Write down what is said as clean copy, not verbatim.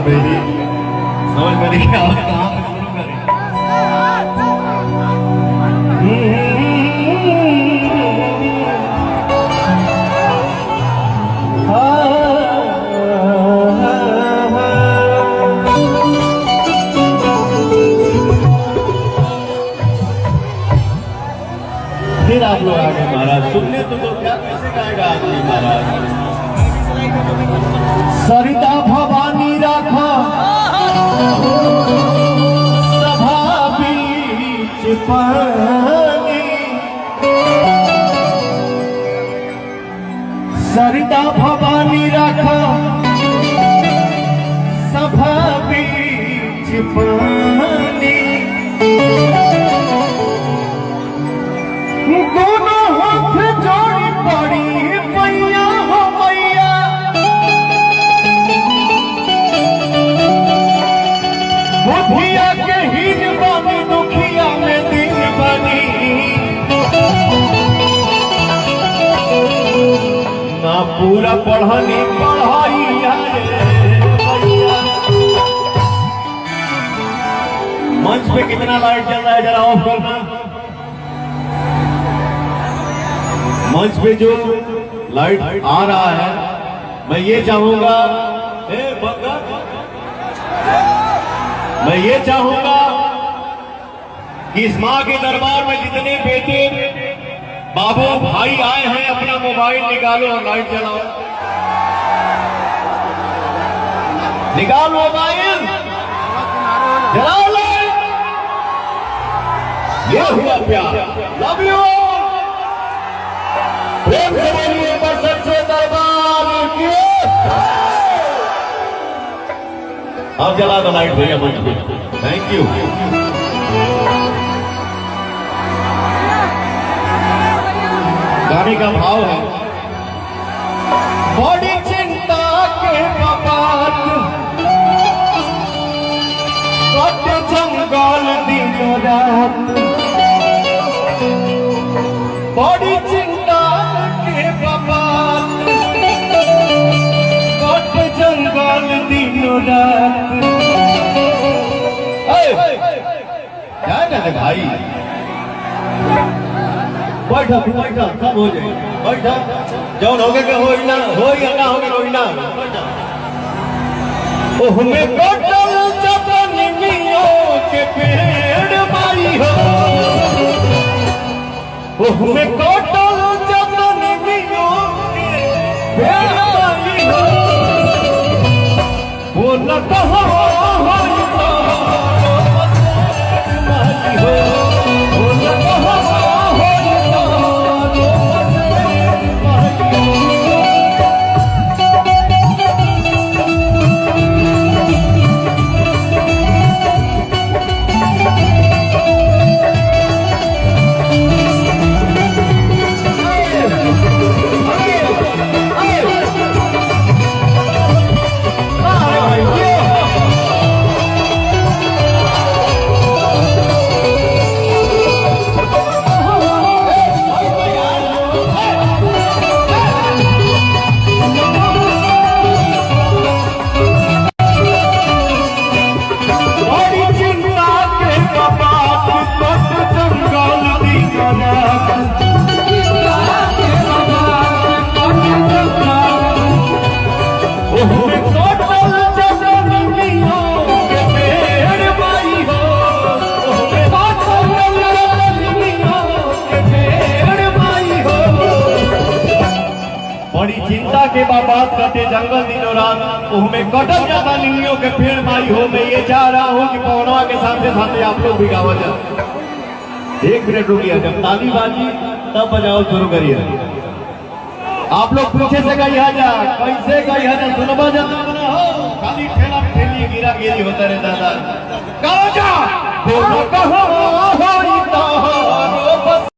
Berry समझ में नहीं आ रहा कहाँ से शुरू करें। फिर आप लोग आगे महाराज सुनने तो क्या कैसे गाएगा आदमी महाराज। सरिता भवानी राखा सभा बीच पानी, सरिता भवानी राखा सभा बीच पानी, दोनों हाथ जोड़ी पड़ी मैया हो मैया, बुधिया के हीन बानी दुखिया में दिन बनी, ना पूरा पढ़नी पढ़ाई मंच पे कितना लाइट चल रहा है जरा ऑफ करना। मंच पे जो लाइट आ रहा है मैं ये चाहूंगा मैं ये चाहूंगा कि इस मां के दरबार में जितने बेटे बाबू भाई आए हैं अपना मोबाइल निकालो और लाइट जलाओ। निकाल मोबाइल जलाओ लाइट। ये हुआ प्यार। Love you. प्रेम से बोलिए पर सच्चे दरबार की। अब जला दो लाइट भैया मंच पे। Thank you. गाने का भाव है बड़ी चिंता के कपाट कट जंगल दिन रात, बड़ी चिंता के कपाट कट जंगल दिन रात। क्या कहते भाई बैठा बैठा सब हो जाए बैठा जौन हो गए हो ना हो या ना हो गए हो ना हमें कटल जबनियों के पेड़ माई हो, हमें कटल जबनियों के पेड़ माई हो, वो न कहो माई हो, वो न कहो चिंता के बात करते जंगल दिनों रात में कटल जाता नीलियों के पेड़ माई हो। मैं ये चाह रहा हूँ कि पवनवा के साथ साथ आप लोग भी गावा जाए। एक मिनट रुकिए, जब ताली बाजी तब बजाओ शुरू करिए। आप लोग पीछे से गई जा कैसे गई जा सुनवा जाता हो खाली ठेला ठेली गिरा गिरी होता रहता था। कहो जा